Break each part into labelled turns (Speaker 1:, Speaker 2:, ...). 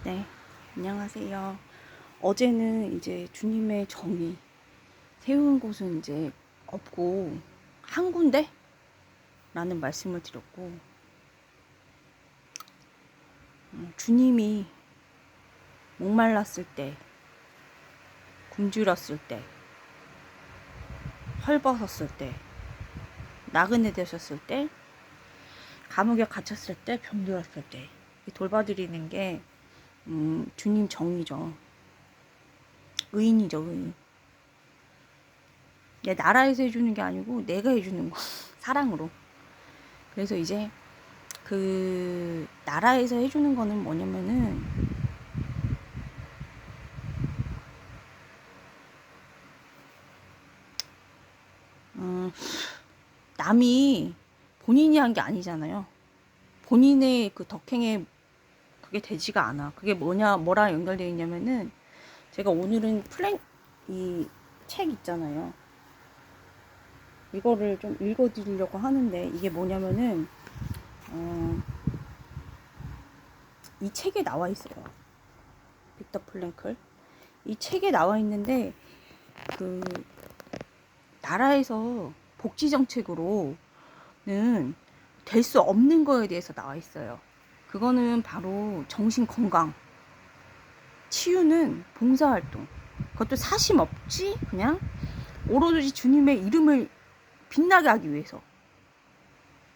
Speaker 1: 네, 안녕하세요. 어제는 이제 주님의 정의 세운 곳은 이제 없고 한 군데? 라는 말씀을 드렸고, 주님이 목말랐을 때, 굶주렸을 때, 헐벗었을 때, 나그네 되셨을 때, 감옥에 갇혔을 때, 병들었을 때 돌봐드리는 게 주님 정의죠. 의인이죠, 의인. 내 나라에서 해주는 게 아니고 내가 해주는 거. 사랑으로. 그래서 이제 그 나라에서 해주는 거는 뭐냐면은 남이 본인이 한 게 아니잖아요. 본인의 그 덕행에 그게 되지가 않아. 그게 뭐랑 연결되어 있냐면은, 제가 오늘은 이 책 있잖아요. 이거를 좀 읽어드리려고 하는데, 이게 뭐냐면은 이 책에 나와 있어요. 빅터 플랭클. 이 책에 나와 있는데, 그 나라에서 복지 정책으로는 될 수 없는 거에 대해서 나와 있어요. 그거는 바로 정신 건강, 치유는 봉사활동. 그것도 사심 없지, 그냥 오로지 주님의 이름을 빛나게 하기 위해서.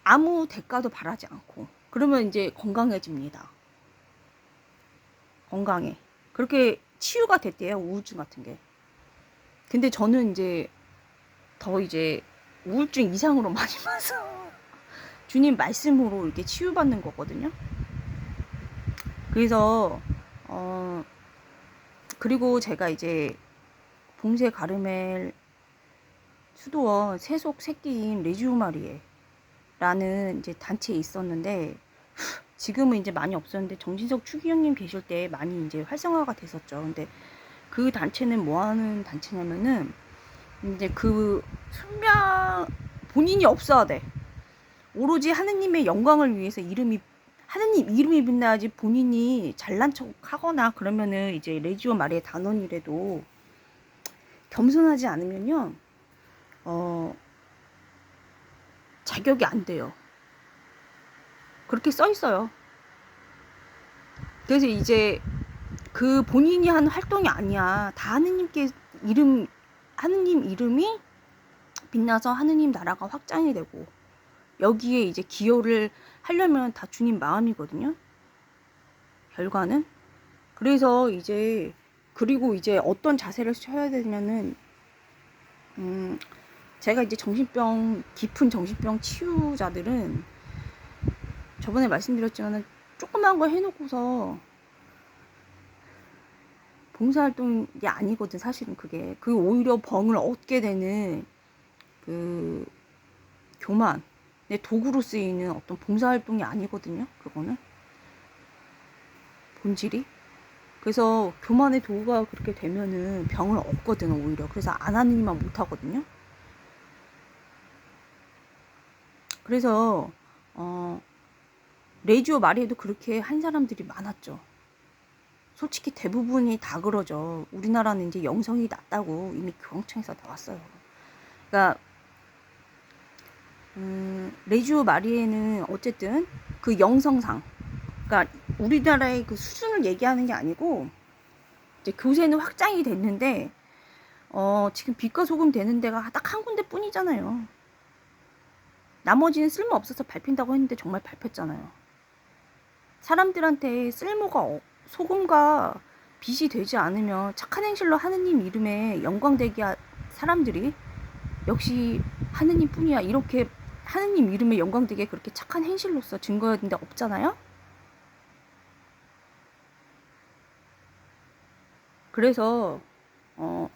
Speaker 1: 아무 대가도 바라지 않고. 그러면 이제 건강해집니다. 건강해. 그렇게 치유가 됐대요, 우울증 같은 게. 근데 저는 이제 이제 우울증 이상으로 많이 봐서 주님 말씀으로 이렇게 치유받는 거거든요. 그래서 그리고 제가 이제 봉쇄 가르멜 수도원 세속 새끼인 레지오마리에 라는 이제 단체에 있었는데, 지금은 이제 많이 없었는데 정진석 추기경님 계실 때 많이 이제 활성화가 됐었죠. 근데 그 단체는 뭐 하는 단체냐면은, 이제 그 순명 본인이 없어야 돼. 오로지 하느님의 영광을 위해서 하느님 이름이 빛나야지. 본인이 잘난 척 하거나 그러면은 이제 레지오 마리아 단원이라도 겸손하지 않으면요, 자격이 안 돼요. 그렇게 써 있어요. 그래서 이제 그 본인이 한 활동이 아니야. 다 하느님 이름이 빛나서 하느님 나라가 확장이 되고, 여기에 이제 기여를 하려면 다 주님 마음이거든요. 결과는. 그래서 이제, 그리고 이제 어떤 자세를 쳐야 되냐면은, 제가 이제 깊은 정신병 치유자들은 저번에 말씀드렸지만은 조그만 거 해놓고서 봉사활동이 아니거든, 사실은 그게. 그 오히려 병을 얻게 되는 그 교만, 내 도구로 쓰이는 어떤 봉사활동이 아니거든요, 그거는. 본질이. 그래서 교만의 도구가 그렇게 되면은 병을 얻거든, 오히려. 그래서 안 하는 이만 못 하거든요. 그래서 레지오 마리에도 그렇게 한 사람들이 많았죠. 솔직히 대부분이 다 그러죠. 우리나라는 이제 영성이 낮다고 이미 교황청에서 나왔어요. 그러니까 레지오 마리에는 어쨌든 그 영성상, 그러니까 우리나라의 그 수준을 얘기하는 게 아니고, 이제 교세는 확장이 됐는데 지금 빛과 소금 되는 데가 딱 한 군데 뿐이잖아요. 나머지는 쓸모 없어서 밟힌다고 했는데 정말 밟혔잖아요. 사람들한테 소금과 빛이 되지 않으면 착한 행실로 하느님 이름에 영광되게 사람들이 역시 하느님 뿐이야, 이렇게 하느님 이름에 영광되게 그렇게 착한 행실로서 증거했는데 없잖아요. 그래서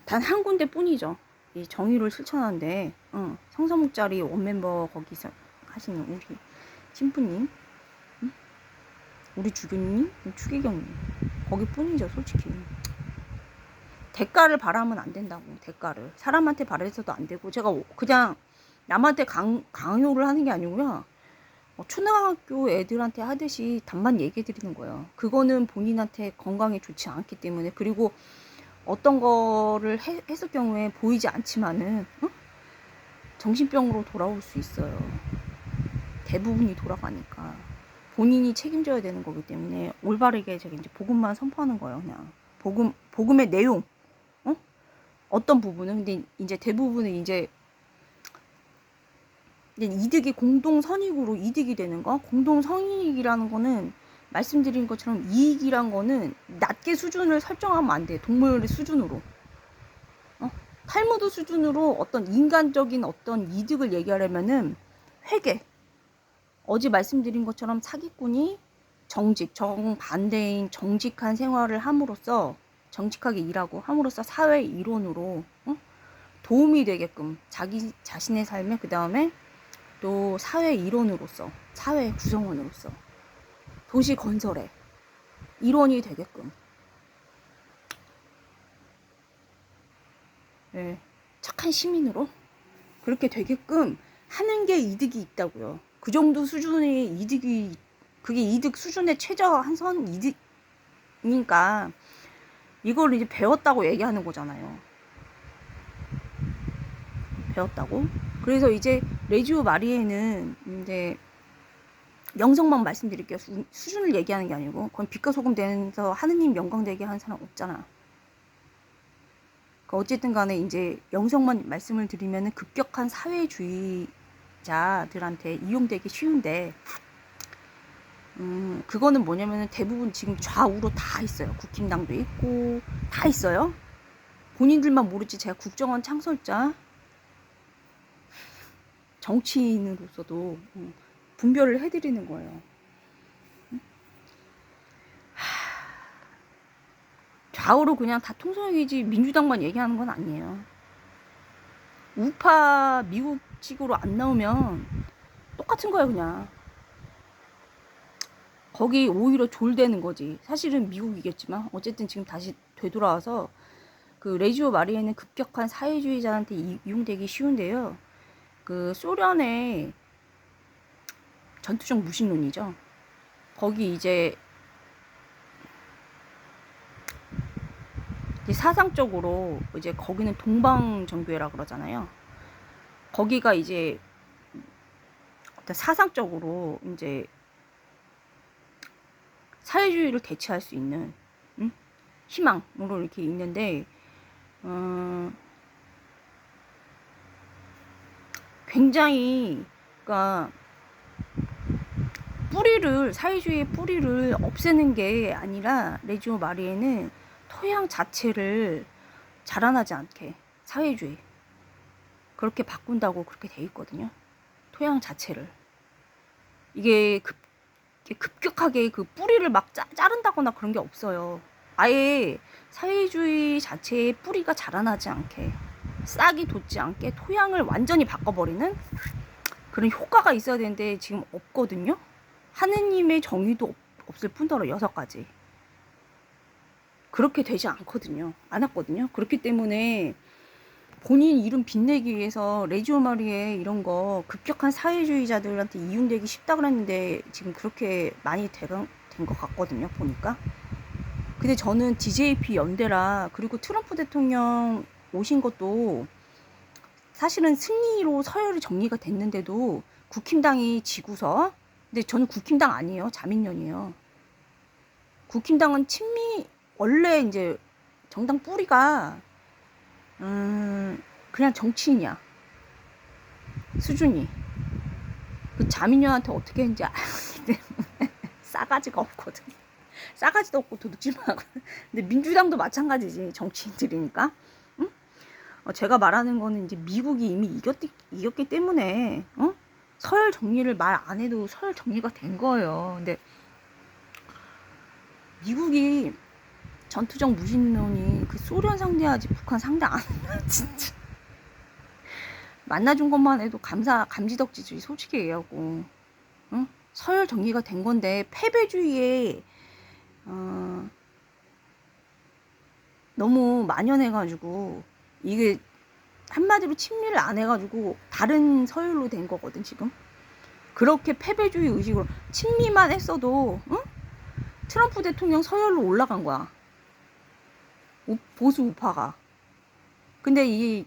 Speaker 1: 단 한 군데 뿐이죠, 이 정의를 실천하는데. 성서목자리 원멤버 거기서 하시는 우리 신부님, 우리 주교님, 추기경님, 거기뿐이죠, 솔직히. 대가를 바라면 안 된다고. 대가를 사람한테 바라서도 안 되고, 제가 그냥 남한테 강요를 하는 게 아니고요, 초등학교 애들한테 하듯이 답만 얘기해 드리는 거예요. 그거는 본인한테 건강에 좋지 않기 때문에. 그리고 어떤 거를 했을 경우에 보이지 않지만은 정신병으로 돌아올 수 있어요. 대부분이 돌아가니까 본인이 책임져야 되는 거기 때문에 올바르게 제가 이제 복음만 선포하는 거예요. 그냥 복음의 내용, 어떤 부분은. 근데 이제 대부분은 이제 이득이 공동선익으로 이득이 되는 거. 공동선익이라는 거는 말씀드린 것처럼 이익이란 거는 낮게 수준을 설정하면 안 돼. 동물의 수준으로. 탈무드 수준으로 어떤 인간적인 어떤 이득을 얘기하려면은 회계. 어제 말씀드린 것처럼 사기꾼이 정반대인 정직한 생활을 함으로써, 정직하게 일하고 함으로써 사회 일원으로 도움이 되게끔 자기 자신의 삶에, 그 다음에 또 사회 일원으로서, 사회 구성원으로서, 도시 건설에 일원이 되게끔, 네, 착한 시민으로 그렇게 되게끔 하는 게 이득이 있다고요. 그 정도 수준의 이득이, 그게 이득 수준의 최저한선 이득이니까 이걸 이제 배웠다고 얘기하는 거잖아요. 배웠다고. 그래서 이제 레지오 마리에는 이제 영성만 말씀드릴게요. 수준을 얘기하는 게 아니고, 그건 빛과 소금 되면서 하느님 영광 되게 하는 사람 없잖아. 어쨌든 간에 이제 영성만 말씀을 드리면은 급격한 사회주의자들한테 이용되기 쉬운데, 그거는 뭐냐면은 대부분 지금 좌우로 다 있어요. 국힘당도 있고 다 있어요. 본인들만 모르지 제가 국정원 창설자 정치인으로서도 분별을 해드리는 거예요. 좌우로 그냥 다 통성이지 민주당만 얘기하는 건 아니에요. 우파 미국식으로 안 나오면 똑같은 거예요. 그냥 거기 오히려 졸되는 거지. 사실은 미국이겠지만 어쨌든 지금 다시 되돌아와서 그 레지오 마리에는 급격한 사회주의자한테 이용되기 쉬운데요. 그 소련의 전투적 무신론이죠. 거기 이제 사상적으로 이제 거기는 동방정교회라 그러잖아요. 거기가 이제 사상적으로 이제 사회주의를 대체할 수 있는 희망으로 이렇게 있는데, 굉장히, 그러니까 사회주의의 뿌리를 없애는 게 아니라 레지오 마리에는 토양 자체를 자라나지 않게 사회주의 그렇게 바꾼다고 그렇게 돼 있거든요. 토양 자체를. 이게 급격하게 그 뿌리를 막 자른다거나 그런 게 없어요. 아예 사회주의 자체의 뿌리가 자라나지 않게, 싹이 돋지 않게 토양을 완전히 바꿔버리는 그런 효과가 있어야 되는데 지금 없거든요. 하느님의 정의도 없을 뿐더러 6가지. 그렇게 되지 않거든요. 않았거든요. 그렇기 때문에 본인 이름 빛내기 위해서 레지오 마리에 이런 거 급격한 사회주의자들한테 이용되기 쉽다 그랬는데 지금 그렇게 많이 된 것 같거든요. 보니까. 근데 저는 DJP 연대라, 그리고 트럼프 대통령 오신 것도 사실은 승리로 서열이 정리가 됐는데도 국힘당이 지고서, 근데 저는 국힘당 아니에요. 자민련이에요. 국힘당은 원래 이제 정당 뿌리가 그냥 정치인이야. 수준이. 그 자민련한테 어떻게 했는지 알기 때문에 싸가지가 없거든. 싸가지도 없고 도둑질만 하고. 근데 민주당도 마찬가지지. 정치인들이니까. 응? 제가 말하는 거는 이제 미국이 이미 이겼기 때문에 서열 정리를 말 안 해도 서열 정리가 된 거예요. 근데 미국이 전투적 무신론이 그 소련 상대하지 북한 상대 안 한다. 진짜 만나준 것만 해도 감지덕지지 솔직히 얘기하고. 응? 서열 정리가 된 건데 패배주의에 너무 만연해가지고 이게 한마디로 친밀을 안 해가지고 다른 서열로 된 거거든 지금. 그렇게 패배주의 의식으로 친미만 했어도 응? 트럼프 대통령 서열로 올라간 거야. 보수 우파가. 근데 이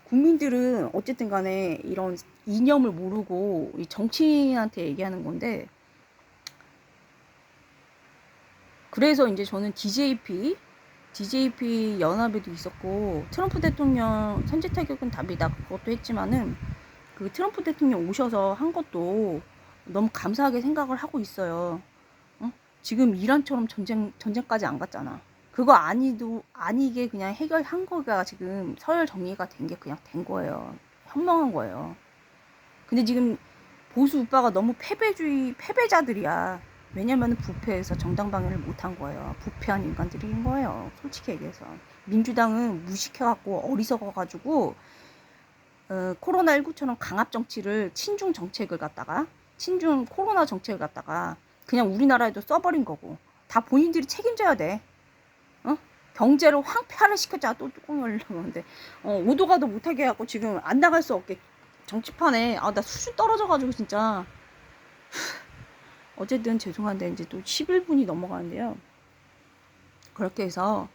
Speaker 1: 국민들은 어쨌든 간에 이런 이념을 모르고 이 정치인한테 얘기하는 건데, 그래서 이제 저는 DJP 연합에도 있었고, 트럼프 대통령 선제 타격은 답이다 그것도 했지만은, 그 트럼프 대통령 오셔서 한 것도 너무 감사하게 생각을 하고 있어요. 어? 지금 이란처럼 전쟁까지 안 갔잖아. 그거 아니게 그냥 해결한 거가 지금 서열 정리가 된 게 그냥 된 거예요. 현명한 거예요. 근데 지금 보수 우파가 너무 패배자들이야. 왜냐면 부패해서 정당 방해를 못한 거예요. 부패한 인간들인 거예요. 솔직히 얘기해서. 민주당은 무식해갖고 어리석어가지고 코로나19처럼 강압 정치를 친중 코로나 정책을 갖다가 그냥 우리나라에도 써버린 거고, 다 본인들이 책임져야 돼. 어? 경제를 황폐화를 시켰잖아. 또 뚜껑 열려고 하는데 오도 가도 못하게 해갖고 지금 안 나갈 수 없게 정치판에 나 수준 떨어져가지고 진짜. 어쨌든 죄송한데 이제 또 11분이 넘어가는데요. 그렇게 해서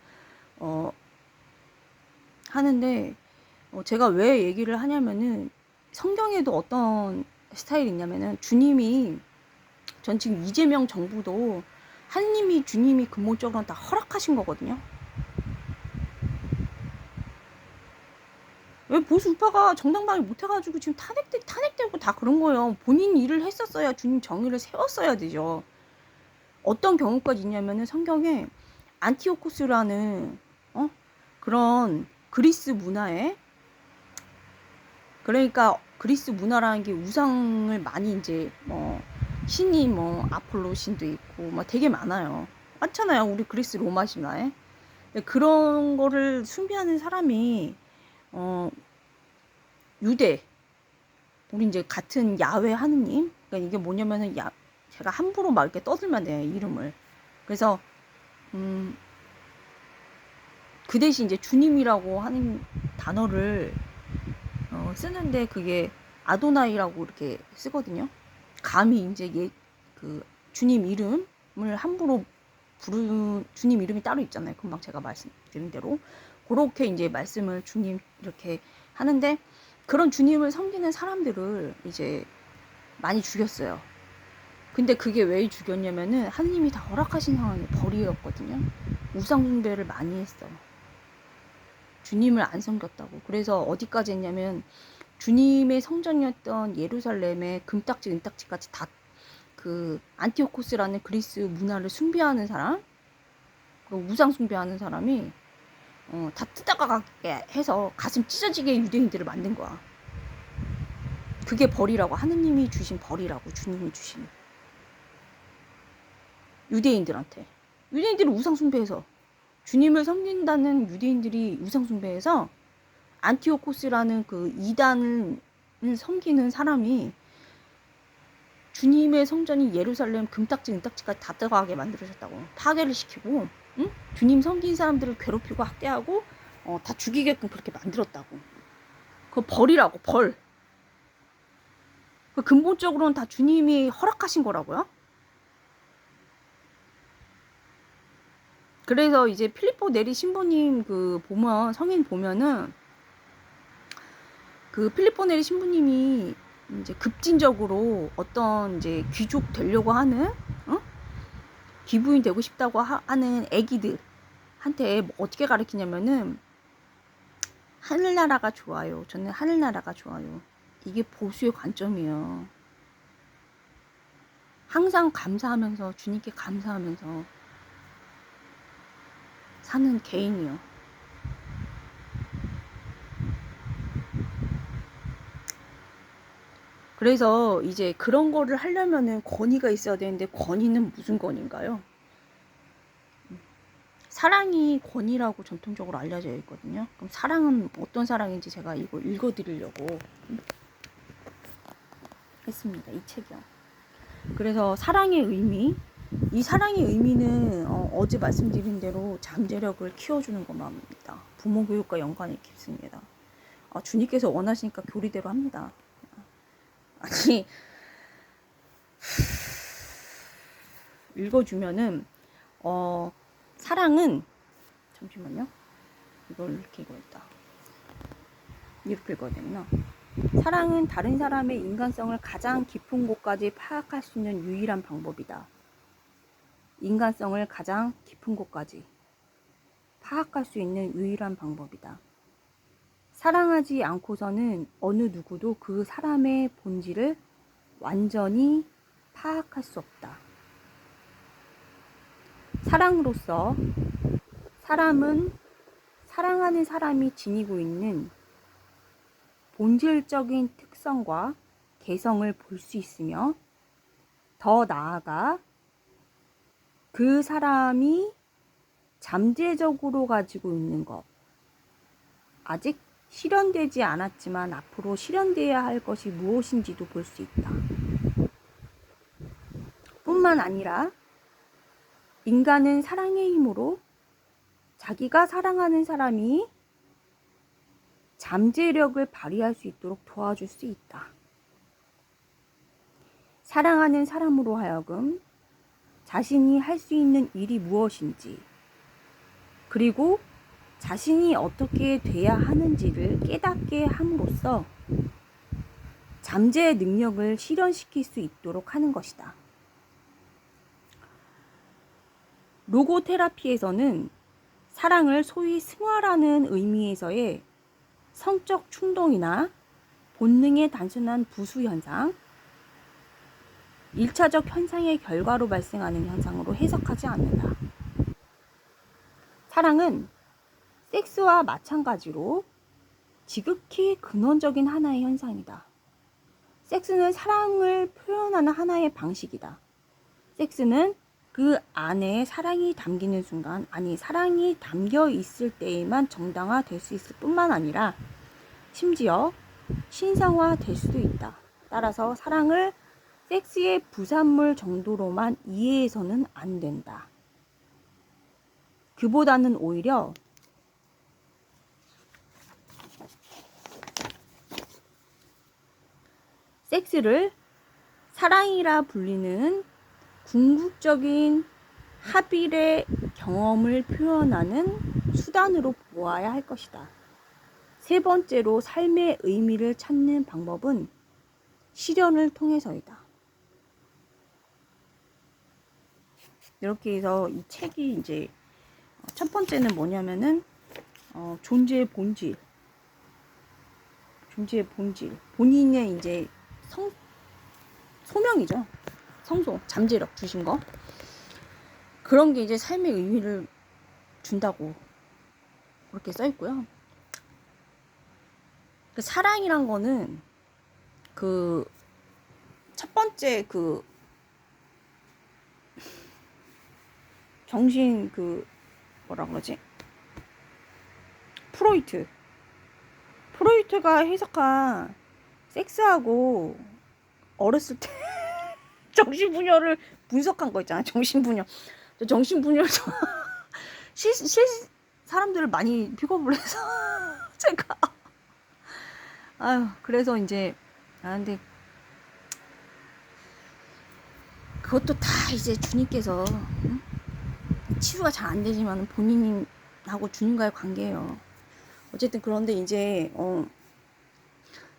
Speaker 1: 하는데 제가 왜 얘기를 하냐면은, 성경에도 어떤 스타일이 있냐면은, 주님이, 전 지금 이재명 정부도 하느님이 주님이 근본적으로 다 허락하신 거거든요. 왜 보수 우파가 정당방위 못해가지고 지금 탄핵되고 다 그런 거예요. 본인 일을 했었어야 주님 정의를 세웠어야 되죠. 어떤 경우까지 있냐면은, 성경에 안티오코스라는 그런 그리스 문화에, 그러니까 그리스 문화라는 게 우상을 많이 이제 신이 아폴로 신도 있고 되게 많잖아요. 우리 그리스 로마 신화에. 그런 거를 숭배하는 사람이 유대, 우리 이제 같은 야훼 하느님. 그러니까 이게 뭐냐면은 제가 함부로 막 이렇게 떠들면 돼요, 이름을. 그래서 그 대신 이제 주님이라고 하는 단어를 쓰는데, 그게 아도나이라고 이렇게 쓰거든요. 감히 이제 그 주님 이름을 함부로 부르는, 주님 이름이 따로 있잖아요. 금방 제가 말씀드린 대로 그렇게 이제 말씀을 주님 이렇게 하는데, 그런 주님을 섬기는 사람들을 이제 많이 죽였어요. 근데 그게 왜 죽였냐면은, 하느님이 다 허락하신 상황이 벌이었거든요. 우상 숭배를 많이 했어. 주님을 안 섬겼다고. 그래서 어디까지 했냐면, 주님의 성전이었던 예루살렘의 금딱지 은딱지까지 다 그 안티오코스라는 그리스 문화를 숭배하는 사람, 그리고 우상 숭배하는 사람이 다 뜯어가게 해서 가슴 찢어지게 유대인들을 만든 거야. 그게 벌이라고. 하느님이 주신 벌이라고. 주님이 주신 유대인들한테. 유대인들이 우상 숭배해서, 주님을 섬긴다는 유대인들이 우상 숭배해서 안티오코스라는 그 이단을 섬기는 사람이 주님의 성전이 예루살렘 금딱지 은딱지까지 다 들어가게 만들어졌다고. 파괴를 시키고, 응? 주님 섬긴 사람들을 괴롭히고 학대하고 다 죽이게끔 그렇게 만들었다고. 그거 벌이라고. 벌. 그 근본적으로는 다 주님이 허락하신 거라고요. 그래서 이제 필리포 네리 신부님 그 보면, 성인 보면은, 그 필리포 네리 신부님이 이제 급진적으로 어떤 이제 귀족 되려고 하는, 기부인 되고 싶다고 하는 애기들한테 어떻게 가르치냐면은, 하늘나라가 좋아요. 저는 하늘나라가 좋아요. 이게 보수의 관점이에요. 항상 감사하면서, 주님께 감사하면서 사는 개인이요. 그래서 이제 그런 거를 하려면은 권위가 있어야 되는데, 권위는 무슨 권위인가요? 사랑이 권위라고 전통적으로 알려져 있거든요. 그럼 사랑은 어떤 사랑인지 제가 이거 읽어드리려고 했습니다. 이 책이요. 그래서 사랑의 의미, 이 사랑의 의미는 어제 말씀드린 대로 잠재력을 키워주는 것만입니다. 부모 교육과 연관이 깊습니다. 주님께서 원하시니까 교리대로 합니다. 아니, 읽어주면은, 사랑은, 잠시만요. 이걸 이렇게 읽어야겠다. 이렇게 읽어야 되구나. 사랑은 다른 사람의 인간성을 가장 깊은 곳까지 파악할 수 있는 유일한 방법이다. 인간성을 가장 깊은 곳까지 파악할 수 있는 유일한 방법이다. 사랑하지 않고서는 어느 누구도 그 사람의 본질을 완전히 파악할 수 없다. 사랑으로서 사람은 사랑하는 사람이 지니고 있는 본질적인 특성과 개성을 볼 수 있으며, 더 나아가 그 사람이 잠재적으로 가지고 있는 것, 아직 실현되지 않았지만 앞으로 실현되어야 할 것이 무엇인지도 볼 수 있다. 뿐만 아니라 인간은 사랑의 힘으로 자기가 사랑하는 사람이 잠재력을 발휘할 수 있도록 도와줄 수 있다. 사랑하는 사람으로 하여금 자신이 할 수 있는 일이 무엇인지, 그리고 자신이 어떻게 돼야 하는지를 깨닫게 함으로써 잠재의 능력을 실현시킬 수 있도록 하는 것이다. 로고 테라피에서는 사랑을 소위 승화라는 의미에서의 성적 충동이나 본능의 단순한 부수 현상, 1차적 현상의 결과로 발생하는 현상으로 해석하지 않는다. 사랑은 섹스와 마찬가지로 지극히 근원적인 하나의 현상이다. 섹스는 사랑을 표현하는 하나의 방식이다. 섹스는 그 안에 사랑이 담기는 순간, 아니 사랑이 담겨 있을 때에만 정당화될 수 있을 뿐만 아니라 심지어 신성화될 수도 있다. 따라서 사랑을 섹스의 부산물 정도로만 이해해서는 안 된다. 그보다는 오히려 섹스를 사랑이라 불리는 궁극적인 합일의 경험을 표현하는 수단으로 보아야 할 것이다. 세 번째로 삶의 의미를 찾는 방법은 실현을 통해서이다. 이렇게 해서 이 책이 이제 첫 번째는 뭐냐면은 존재의 본질, 본인의 이제 소명이죠. 성소, 잠재력 주신 거. 그런 게 이제 삶의 의미를 준다고 그렇게 써 있고요. 그 사랑이란 거는 그 첫 번째 그 정신 그 뭐라 그러지? 프로이트가 해석한 섹스하고 어렸을 때 정신분열을 분석한 거 있잖아. 정신분열 사람들을 많이 픽업을 해서 제가 그래서 이제 근데 그것도 다 이제 주님께서 치유가 잘 안 되지만 본인하고 주님과의 관계예요. 어쨌든 그런데 이제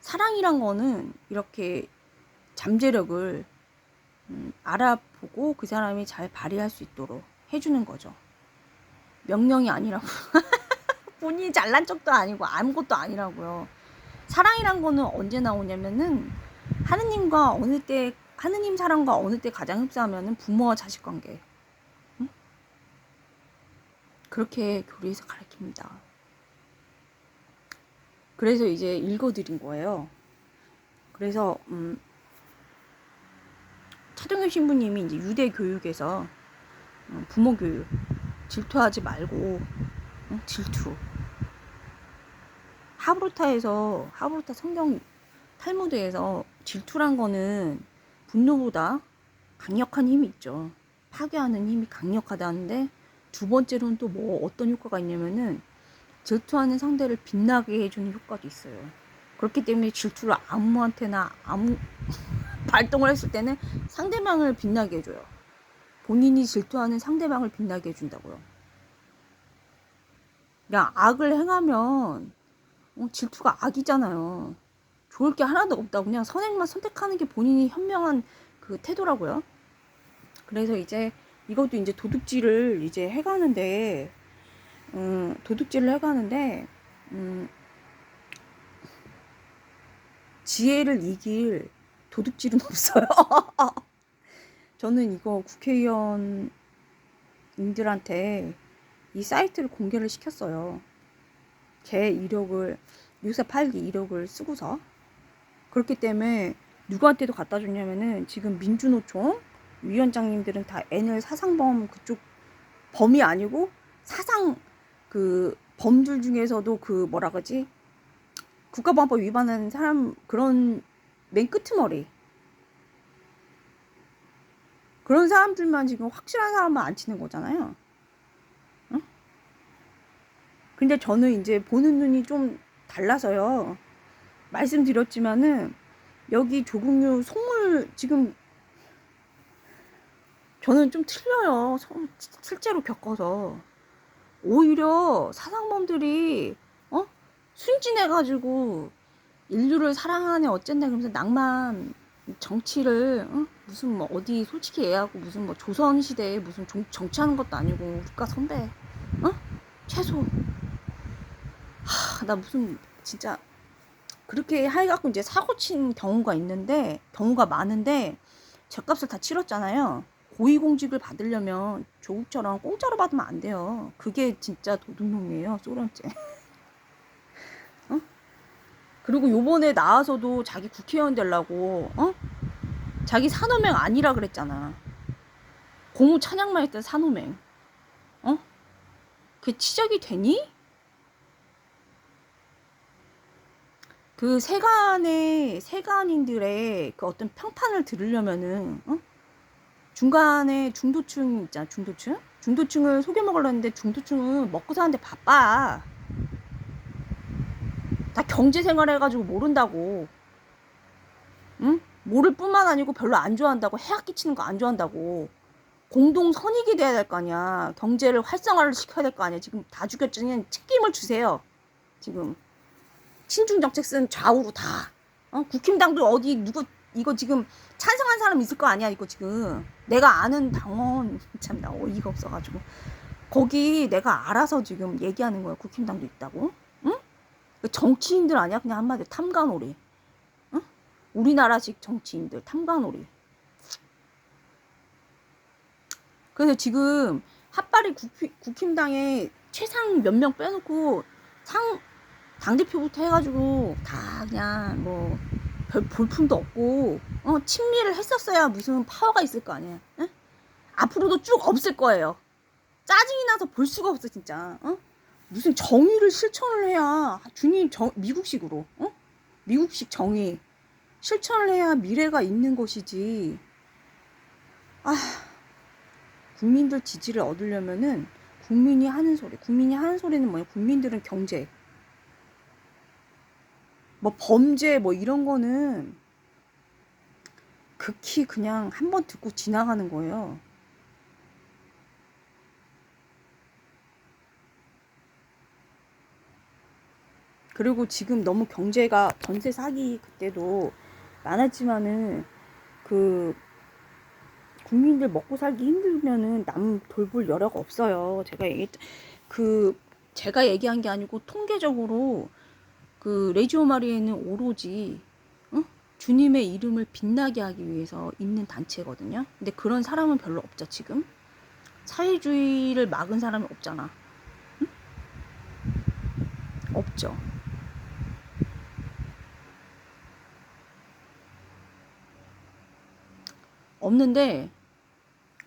Speaker 1: 사랑이란 거는 이렇게 잠재력을 알아보고 그 사람이 잘 발휘할 수 있도록 해주는 거죠. 명령이 아니라고. 본인이 잘난 척도 아니고 아무것도 아니라고요. 사랑이란 거는 언제 나오냐면은 하느님 사랑과 어느 때 가장 흡사하면은 부모와 자식 관계. 응? 그렇게 교리에서 가르칩니다. 그래서 이제 읽어드린 거예요. 그래서 차동현 신부님이 이제 유대 교육에서 부모 교육 질투하지 말고 질투. 하브루타 성경 탈무드에서 질투란 거는 분노보다 강력한 힘이 있죠. 파괴하는 힘이 강력하다는데, 두 번째로는 또 뭐 어떤 효과가 있냐면은 질투하는 상대를 빛나게 해주는 효과도 있어요. 그렇기 때문에 질투를 아무한테나 아무 발동을 했을 때는 상대방을 빛나게 해줘요. 본인이 질투하는 상대방을 빛나게 해준다고요. 그냥 악을 행하면 질투가 악이잖아요. 좋을 게 하나도 없다. 그냥 선행만 선택하는 게 본인이 현명한 그 태도라고요. 그래서 이제 이것도 이제 도둑질을 이제 해가는데, 지혜를 이길 도둑질은 없어요. 저는 이거 국회의원님들한테 이 사이트를 공개를 시켰어요. 제 이력을, 6482 이력을 쓰고서. 그렇기 때문에 누구한테도 갖다 줬냐면은 지금 민주노총 위원장님들은 다 N을 사상범 그쪽 범이 아니고 사상 그 범들 중에서도 그 뭐라 그러지? 국가보안법 위반하는 사람 그런 맨 끄트머리 그런 사람들만 지금 확실한 사람만 안 치는 거잖아요. 응? 근데 저는 이제 보는 눈이 좀 달라서요. 말씀드렸지만은 여기 조국유 속물 지금 저는 좀 틀려요. 실제로 겪어서. 오히려 사상범들이 순진해가지고 인류를 사랑하네 어쨌네 그러면서 낭만 정치를 무슨 뭐 어디 솔직히 얘하고 무슨 뭐 조선시대에 무슨 정치하는 것도 아니고 국가 선배 최소 나 무슨 진짜 그렇게 해갖고 이제 사고 친 경우가 많은데 죗값을 다 치렀잖아요. 고위공직을 받으려면 조국처럼 공짜로 받으면 안 돼요. 그게 진짜 도둑놈이에요. 소련제. 그리고 요번에 나와서도 자기 국회의원 되려고 자기 산호맹 아니라 그랬잖아. 고무 찬양만 했던 산호맹. 그게 치적이 되니? 그 세간인들의 그 어떤 평판을 들으려면은 중간에 중도층 있잖아. 중도층을 속여먹으려는데 중도층은 먹고 사는데 바빠. 다 경제생활 해가지고 모른다고. 응? 모를 뿐만 아니고 별로 안 좋아한다고. 해악 끼치는 거 안 좋아한다고. 공동 선익이 돼야 될 거 아니야. 경제를 활성화를 시켜야 될 거 아니야. 지금 다 죽였더니 책임을 주세요. 지금 친중 정책 쓴 좌우로 다. 국힘당도 어디 누구 이거 지금 찬성한 사람 있을 거 아니야. 이거 지금 내가 아는 당원 참나 어이가 없어가지고 거기 내가 알아서 지금 얘기하는 거야. 국힘당도 있다고. 응? 정치인들 아니야? 그냥 한마디로 탐관오리. 응? 우리나라식 정치인들 탐관오리. 그래서 지금 핫바리 국힘당에 최상 몇 명 빼놓고 당대표부터 해가지고 다 그냥 뭐 별 볼품도 없고 친미를 했었어야 무슨 파워가 있을 거 아니야. 응? 앞으로도 쭉 없을 거예요. 짜증이 나서 볼 수가 없어 진짜. 무슨 정의를 실천을 해야 주님 미국식으로 미국식 정의 실천을 해야 미래가 있는 것이지. 국민들 지지를 얻으려면은 국민이 하는 소리는 뭐냐? 국민들은 경제 뭐 범죄 뭐 이런 거는 극히 그냥 한번 듣고 지나가는 거예요. 그리고 지금 너무 경제가 전세 사기 그때도 많았지만은 그 국민들 먹고 살기 힘들면은 남 돌볼 여력 없어요. 제가 얘기한 게 아니고 통계적으로 그 레지오 마리에는 오로지 주님의 이름을 빛나게 하기 위해서 있는 단체거든요. 근데 그런 사람은 별로 없죠. 지금 사회주의를 막은 사람이 없잖아. 응? 없죠. 없는데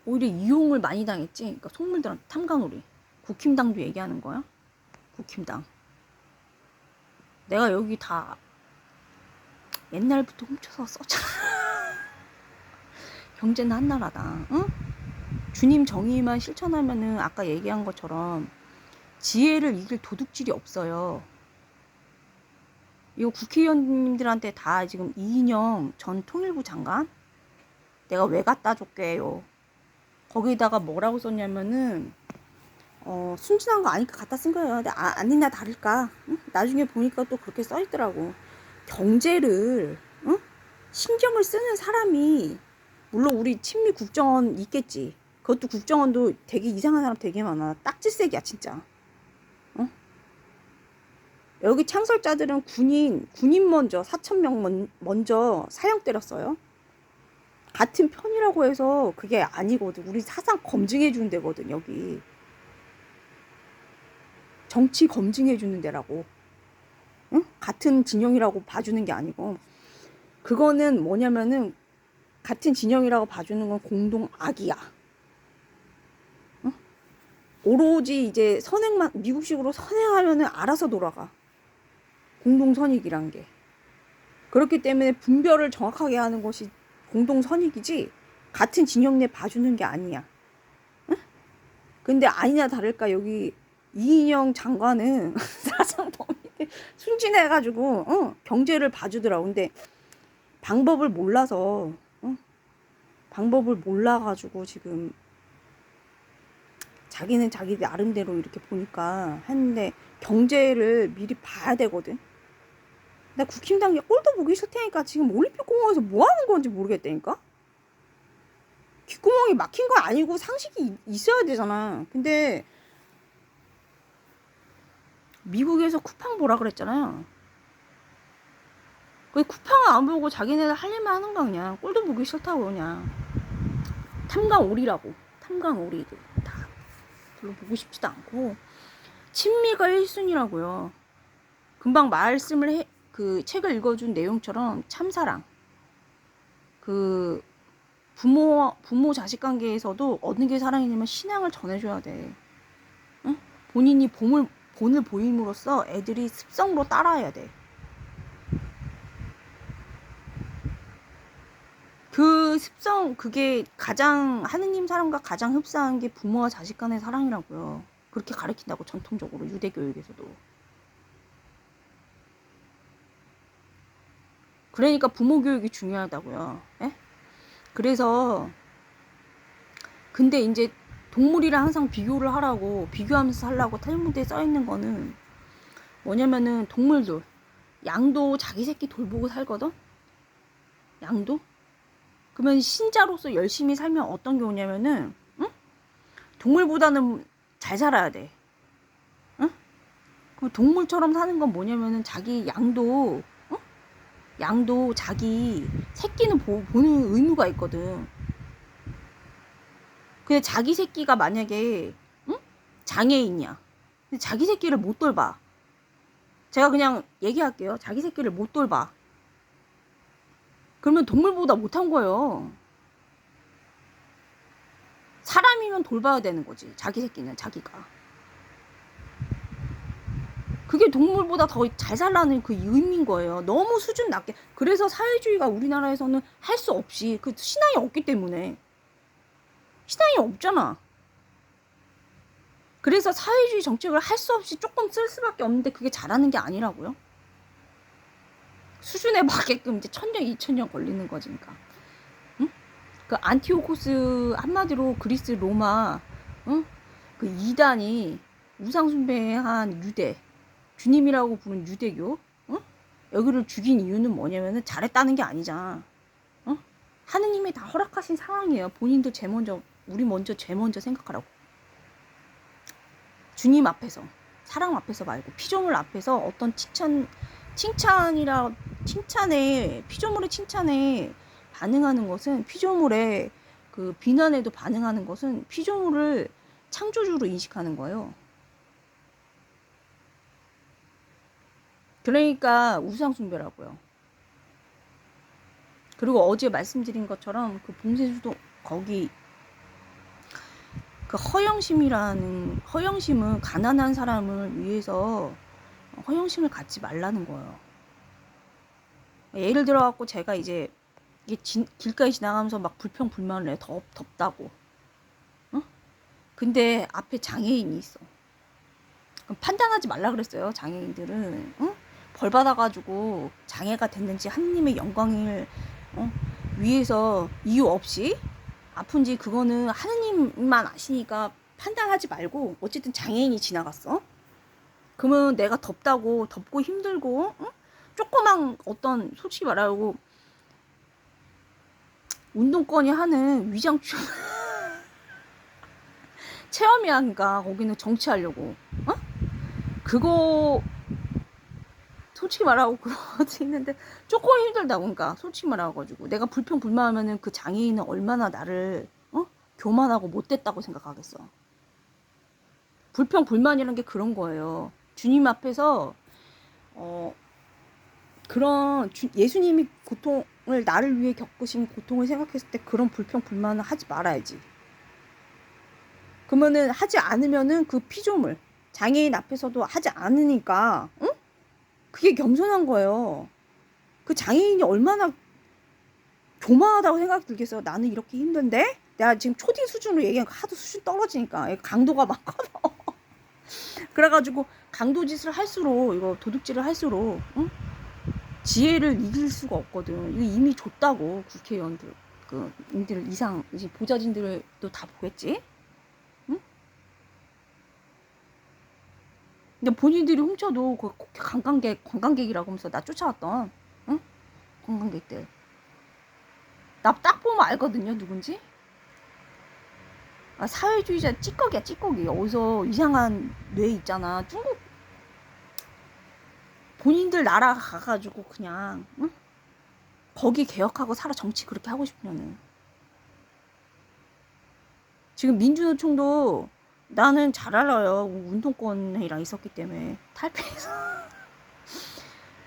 Speaker 1: 오히려 이용을 많이 당했지. 그러니까 속물들한테 탐관오리. 국힘당도 얘기하는 거야. 국힘당. 내가 여기 다 옛날부터 훔쳐서 썼잖아. 경제는 한나라다. 응? 주님 정의만 실천하면은 아까 얘기한 것처럼 지혜를 이길 도둑질이 없어요. 이거 국회의원님들한테 다 지금 이인영 전 통일부 장관 내가 왜 갖다 줬게요. 거기다가 뭐라고 썼냐면은 순진한 거 아니까 갖다 쓴 거예요. 근데 아니나 다를까 응? 나중에 보니까 또 그렇게 써 있더라고. 경제를 응? 신경을 쓰는 사람이 물론 우리 친미 국정원 있겠지. 그것도 국정원도 되게 이상한 사람 되게 많아. 딱지색이야 진짜. 어? 여기 창설자들은 군인 먼저 4,000명 먼저 사형 때렸어요. 같은 편이라고 해서 그게 아니거든. 우리 사상 검증해 주는 데거든. 여기 정치 검증해 주는 데라고. 응? 같은 진영이라고 봐주는 게 아니고, 그거는 뭐냐면은 같은 진영이라고 봐주는 건 공동 악이야. 응? 오로지 이제 선행만 미국식으로 선행하면은 알아서 돌아가. 공동 선익이란 게. 그렇기 때문에 분별을 정확하게 하는 것이 공동 선익이지 같은 진영 내 봐주는 게 아니야. 응? 근데 아니나 다를까 여기 이인영 장관은 사상범위 순진해가지고 경제를 봐주더라고. 근데 방법을 몰라서 방법을 몰라가지고 지금 자기는 자기 나름대로 이렇게 보니까 했는데 경제를 미리 봐야 되거든. 나 국힘당에 꼴도 보기 싫다니까. 지금 올림픽 공원에서 뭐 하는 건지 모르겠다니까. 귓구멍이 막힌 거 아니고 상식이 있어야 되잖아. 근데 미국에서 쿠팡 보라 그랬잖아요. 그 쿠팡을 안 보고 자기네들 할 일만 하는 거 그냥. 꼴도 보기 싫다고 그냥. 탐관오리라고. 탐관오리들 다 별로 보고 싶지도 않고. 친미가 1순위라고요. 금방 말씀을 그 책을 읽어준 내용처럼 참사랑 그 부모 자식 관계에서도 어느 게 사랑이냐면 신앙을 전해줘야 돼. 응? 본인이 본을 보임으로써 애들이 습성으로 따라야 돼. 그 습성, 그게 가장 하느님 사랑과 가장 흡사한 게 부모와 자식 간의 사랑이라고요. 그렇게 가르친다고 전통적으로 유대교육에서도. 그러니까 부모 교육이 중요하다고요. 에? 그래서 근데 이제 동물이랑 항상 비교를 하라고 비교하면서 살라고 탈무드에 써 있는 거는 뭐냐면은 동물들 양도 자기 새끼 돌보고 살거든. 양도. 그러면 신자로서 열심히 살면 어떤 게 오냐면은 응? 동물보다는 잘 살아야 돼. 응? 그럼 동물처럼 사는 건 뭐냐면은 자기 양도 응? 양도 자기 새끼는 보는 의무가 있거든. 근데 자기 새끼가 만약에 응? 장애인이야. 근데 자기 새끼를 못 돌봐. 제가 그냥 얘기할게요. 자기 새끼를 못 돌봐. 그러면 동물보다 못한 거예요. 사람이면 돌봐야 되는 거지. 자기 새끼는 자기가. 그게 동물보다 더 잘 살라는 그 의미인 거예요. 너무 수준 낮게. 그래서 사회주의가 우리나라에서는 할 수 없이 그 신앙이 없기 때문에. 신앙이 없잖아. 그래서 사회주의 정책을 할 수 없이 조금 쓸 수밖에 없는데 그게 잘하는 게 아니라고요. 수준에 맞게끔 이제 1000년, 2000년 걸리는 거지니까. 응? 그 안티오코스 한마디로 그리스 로마 응? 그 이단이 우상숭배한 유대 주님이라고 부른 유대교 응? 여기를 죽인 이유는 뭐냐면은 잘했다는 게 아니잖아. 응? 하느님이 다 허락하신 상황이에요. 본인도 우리 먼저 죄 먼저 생각하라고. 주님 앞에서 사랑 앞에서 말고 피조물 앞에서 어떤 피조물의 칭찬에 반응하는 것은 피조물의 그 비난에도 반응하는 것은 피조물을 창조주로 인식하는 거예요. 그러니까 우상숭배라고요. 그리고 어제 말씀드린 것처럼 그 봉쇄수도 거기 그 허영심은 가난한 사람을 위해서 허영심을 갖지 말라는 거예요. 예를 들어갖고 제가 이제 이게 길가에 지나가면서 막 불평불만을 해. 덥다고. 응? 근데 앞에 장애인이 있어. 그럼 판단하지 말라 그랬어요. 장애인들은. 응? 벌 받아가지고 장애가 됐는지 하느님의 영광을 위해서 이유 없이 아픈지 그거는 하느님만 아시니까 판단하지 말고 어쨌든 장애인이 지나갔어. 그러면 내가 덥고 힘들고 조그만 어떤 솔직히 말하고 운동권이 하는 위장 체험이야니까 거기는 정치하려고 그거 솔직히 말하고 그러지 있는데 조금 힘들다 보니까 솔직히 말하고가지고 내가 불평불만하면은 그 장애인은 얼마나 나를 교만하고 못됐다고 생각하겠어. 불평불만이라는 게 그런 거예요. 주님 앞에서 그런 예수님이 고통을 나를 위해 겪으신 고통을 생각했을 때 그런 불평불만을 하지 말아야지. 그러면은 하지 않으면은 그 피조물 장애인 앞에서도 하지 않으니까 그게 겸손한 거예요. 그 장애인이 얼마나 교만하다고 생각이 들겠어요. 나는 이렇게 힘든데 내가 지금 초딩 수준으로 얘기하니까 하도 수준 떨어지니까 강도가 막 커서 그래가지고 강도짓을 할수록 이거 도둑질을 할수록 지혜를 이길 수가 없거든. 이거 이미 줬다고 국회의원들 그 인들 이상 이제 보좌진들도 다 보겠지. 응? 근데 본인들이 훔쳐도 그 관광객이라고 하면서 나 쫓아왔던 관광객들 나 딱 보면 알거든요 누군지. 사회주의자 찌꺼기야 찌꺼기. 어디서 이상한 뇌 있잖아. 중국 본인들 나라 가가지고 그냥 거기 개혁하고 살아. 정치 그렇게 하고 싶으면은. 지금 민주노총도 나는 잘 알아요. 운동권이랑 있었기 때문에 탈퇴해서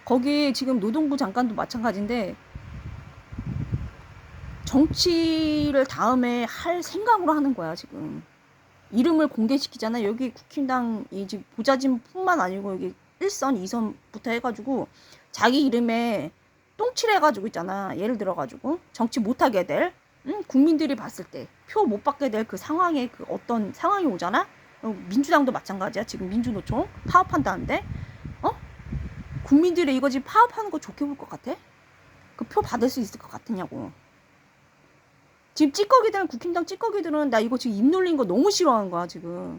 Speaker 1: 거기 지금 노동부 장관도 마찬가지인데 정치를 다음에 할 생각으로 하는 거야 지금. 이름을 공개시키잖아. 여기 국힘당 이제 보좌진뿐만 아니고 여기 1선, 2선부터 해가지고 자기 이름에 똥칠해가지고 있잖아. 예를 들어가지고 정치 못하게 될 국민들이 봤을 때 표 못 받게 될 그 상황에 그 어떤 상황이 오잖아. 민주당도 마찬가지야. 지금 민주노총 파업한다는데 국민들이 이거 지금 파업하는 거 좋게 볼 것 같아? 그 표 받을 수 있을 것 같으냐고. 지금 찌꺼기들은 국힘당 찌꺼기들은 나 이거 지금 입 놀린 거 너무 싫어하는 거야 지금.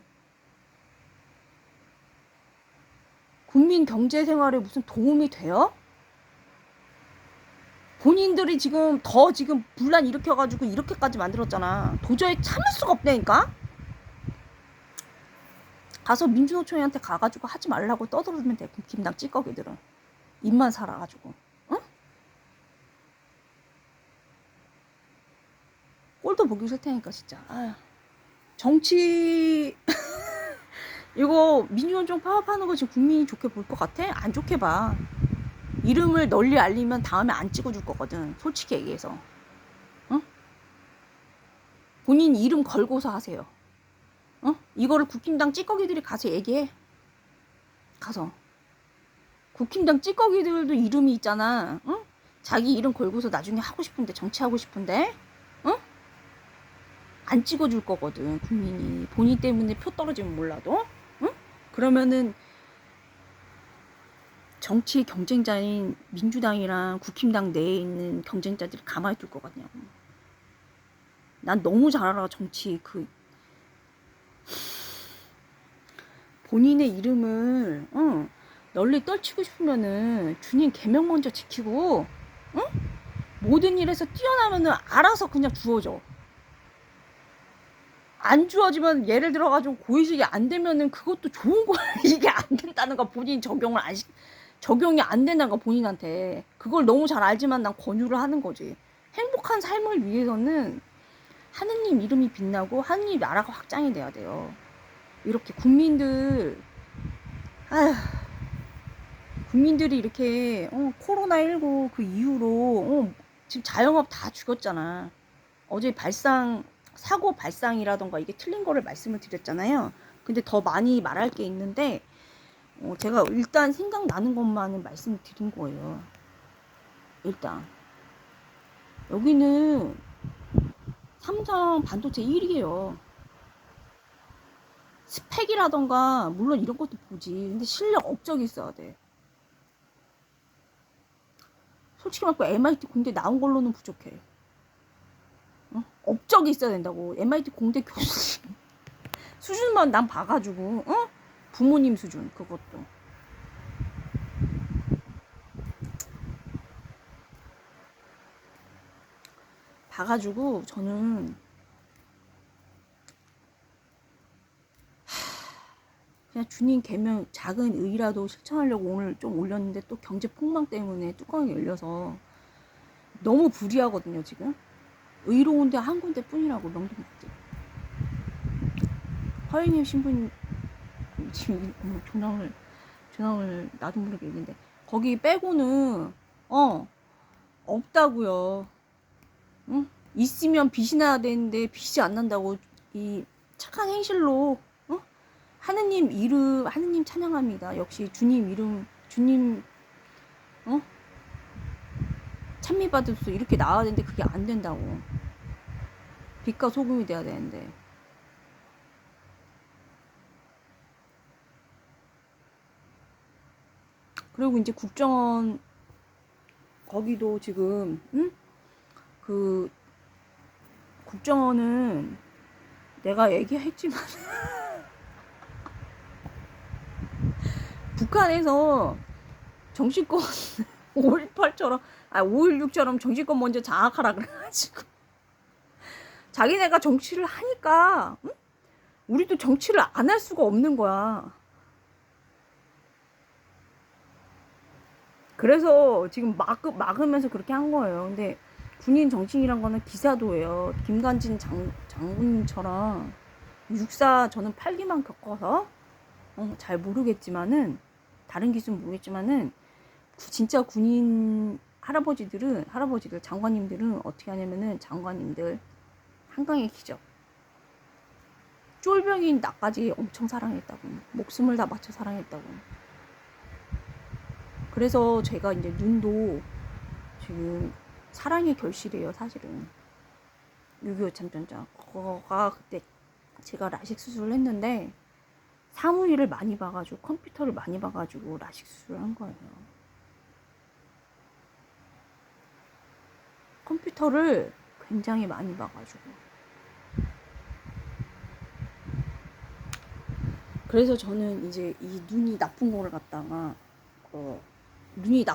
Speaker 1: 국민 경제 생활에 무슨 도움이 돼요? 본인들이 지금 더 지금 분란 일으켜가지고 이렇게까지 만들었잖아. 도저히 참을 수가 없다니까. 가서 민주노총한테 가가지고 하지 말라고 떠들어주면 돼. 국힘당 찌꺼기들은 입만 살아가지고. 응? 꼴도 보기 싫다니까 진짜. 아휴. 정치 이거 민주노총 파업하는 거 지금 국민이 좋게 볼 것 같아? 안 좋게 봐. 이름을 널리 알리면 다음에 안 찍어줄 거거든. 솔직히 얘기해서. 응? 본인 이름 걸고서 하세요. 이거를 국힘당 찌꺼기들이 가서 얘기해. 가서. 국힘당 찌꺼기들도 이름이 있잖아. 자기 이름 걸고서 나중에 하고 싶은데 정치하고 싶은데 안 찍어줄 거거든. 국민이. 본인 때문에 표 떨어지면 몰라도. 그러면은 정치 경쟁자인 민주당이랑 국힘당 내에 있는 경쟁자들이 가만히 둘 것 같냐고. 난 너무 잘 알아. 정치 본인의 이름을 널리 떨치고 싶으면은 주님 계명 먼저 지키고 모든 일에서 뛰어나면은 알아서 그냥 주어져. 안 주어지면 예를 들어가지고 고의식이 안 되면은 그것도 좋은 거야. 이게 안 된다는 거 본인이 적용이 안 된다는 거 본인한테. 그걸 너무 잘 알지만 난 권유를 하는 거지. 행복한 삶을 위해서는 하느님 이름이 빛나고 하느님 나라가 확장이 돼야 돼요. 이렇게 국민들 국민들이 이렇게 코로나19 그 이후로 지금 자영업 다 죽었잖아. 어제 사고 발상이라던가 이게 틀린 거를 말씀을 드렸잖아요. 근데 더 많이 말할 게 있는데 제가 일단 생각나는 것만은 말씀을 드린 거예요. 일단 여기는 삼성 반도체 1위에요. 스펙이라던가 물론 이런 것도 보지. 근데 실력 업적이 있어야 돼. 솔직히 말고 MIT 공대 나온 걸로는 부족해. 업적이 있어야 된다고. MIT 공대 교수님 수준만 난 봐가지고 부모님 수준 그것도. 봐가지고 저는 그냥 주님 계명 작은 의라도 실천하려고 오늘 좀 올렸는데 또 경제 폭망 때문에 뚜껑이 열려서 너무 불이하거든요 지금. 의로운데 한 군데 뿐이라고 명동국대. 허영님 신부님 지금 조남을 나도 모르게 얘기인데 거기 빼고는 없다고요. 응? 있으면 빛이 나야 되는데 빛이 안 난다고. 이 착한 행실로 하느님 이름 하느님 찬양합니다. 역시 주님 이름 주님 찬미받을 수 이렇게 나와야 되는데 그게 안 된다고. 빛과 소금이 돼야 되는데. 그리고 이제 국정원 거기도 지금 그 국정원은 내가 얘기했지만 북한에서 정치권 5.18처럼 5.16처럼 정치권 먼저 장악하라 그래가지고 자기네가 정치를 하니까 우리도 정치를 안 할 수가 없는 거야. 그래서 지금 막으면서 그렇게 한 거예요. 근데 군인 정치인이란 거는 기사도예요. 김관진 장군님처럼 육사 저는 8기만 겪어서 잘 모르겠지만은 다른 기술은 모르겠지만은 진짜 군인 할아버지들 장관님들은 어떻게 하냐면은 장관님들 한강의 기적 쫄병인 나까지 엄청 사랑했다고. 목숨을 다 바쳐 사랑했다고. 그래서 제가 이제 눈도 지금 사랑의 결실이에요 사실은. 6.25 참전자 그거가 그때 제가 라식 수술을 했는데 사무실을 많이 봐가지고 컴퓨터를 많이 봐가지고 라식 수술을 한 거예요. 컴퓨터를 굉장히 많이 봐가지고. 그래서 저는 이제 이 눈이 나쁜 거를 갖다가 눈이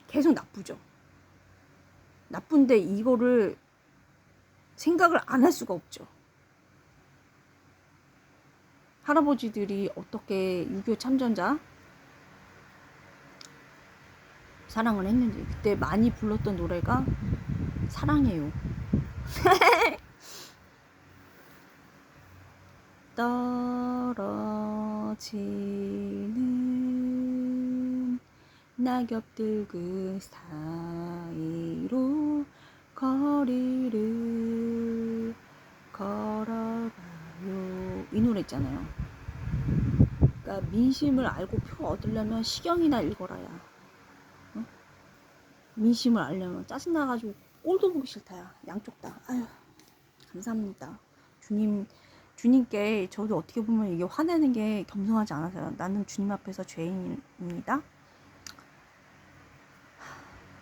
Speaker 1: 계속 나쁘죠. 나쁜데 이거를 생각을 안 할 수가 없죠. 할아버지들이 어떻게 6.25 참전자 사랑을 했는지. 그때 많이 불렀던 노래가 사랑해요. 떨어지는 낙엽들 그 사이로 거리를 걸어가요. 이 노래 있잖아요. 그러니까 민심을 알고 표 얻으려면 시경이나 읽어라야. 민심을 알려면 짜증나가지고 꼴도 보기 싫다야. 양쪽 다. 아유, 감사합니다. 주님께 저도 어떻게 보면 이게 화내는 게 겸손하지 않아서요. 나는 주님 앞에서 죄인입니다.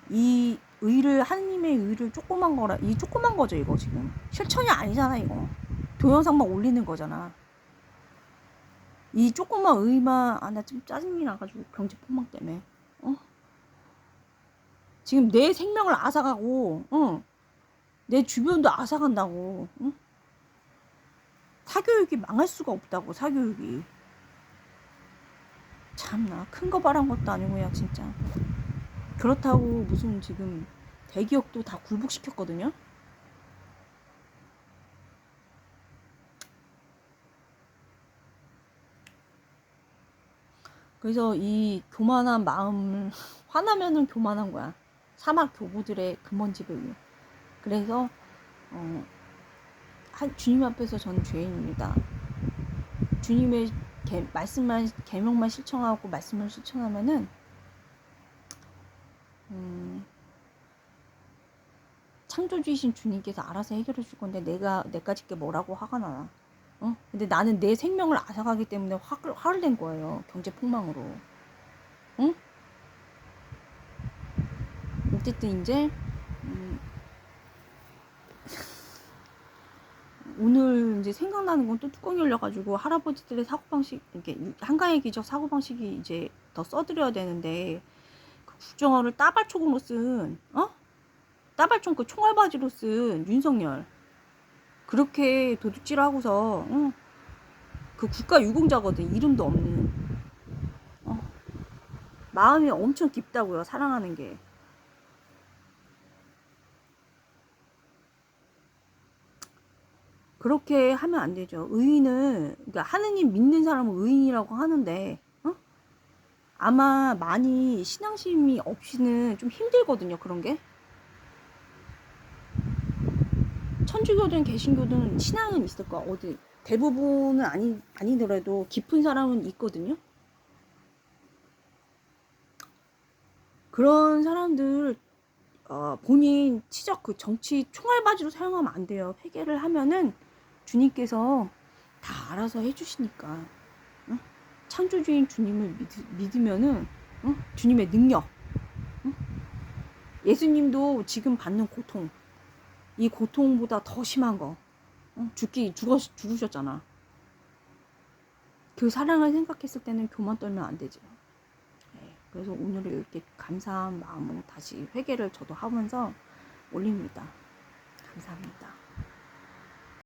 Speaker 1: 이 의를 하느님의 의를 조그만 거라. 이 조그만 거죠 이거 지금. 실천이 아니잖아 이거. 동영상만 올리는 거잖아. 이 조그만 의만 나 좀 짜증이 나가지고 경제 폭망 때문에 지금 내 생명을 앗아가고 내 주변도 앗아간다고. 사교육이 망할 수가 없다고. 사교육이 참나 큰 거 바란 것도 아니고요 진짜. 그렇다고 무슨 지금 대기업도 다 굴복시켰거든요. 그래서 이 교만한 마음을 화나면은 교만한 거야. 사막 교부들의 근본집에 의해. 그래서 주님 앞에서 저는 죄인입니다. 주님의 말씀만 계명만 실천하고 말씀을 실천하면은 창조주이신 주님께서 알아서 해결해 줄 건데 내가 내까짓게 뭐라고 화가 나나. 근데 나는 내 생명을 앗아가기 때문에 화를 낸 거예요. 경제 폭망으로. 어쨌든 이제 오늘 이제 생각나는 건 또 뚜껑 열려가지고 할아버지들의 사고방식, 이렇게 한강의 기적 사고방식이 이제 더 써드려야 되는데, 그 국정원을 따발총으로 쓴, 따발총 그 총알바지로 쓴 윤석열. 그렇게 도둑질 하고서, 그 국가 유공자거든. 이름도 없는. 마음이 엄청 깊다고요. 사랑하는 게. 그렇게 하면 안 되죠. 의인은, 그러니까 하느님 믿는 사람은 의인이라고 하는데, 아마 많이 신앙심이 없이는 좀 힘들거든요. 그런 게. 천주교든 개신교든 신앙은 있을 거야. 어디 대부분은 아니더라도 깊은 사람은 있거든요. 그런 사람들 본인 치적 그 정치 총알바지로 사용하면 안 돼요. 회개를 하면은 주님께서 다 알아서 해주시니까. 창조주인 주님을 믿으면은 주님의 능력, 예수님도 지금 받는 고통, 이 고통보다 더 심한 거, 죽으셨잖아. 그 사랑을 생각했을 때는 교만 떨면 안 되죠. 네, 그래서 오늘 이렇게 감사한 마음으로 다시 회개를 저도 하면서 올립니다. 감사합니다.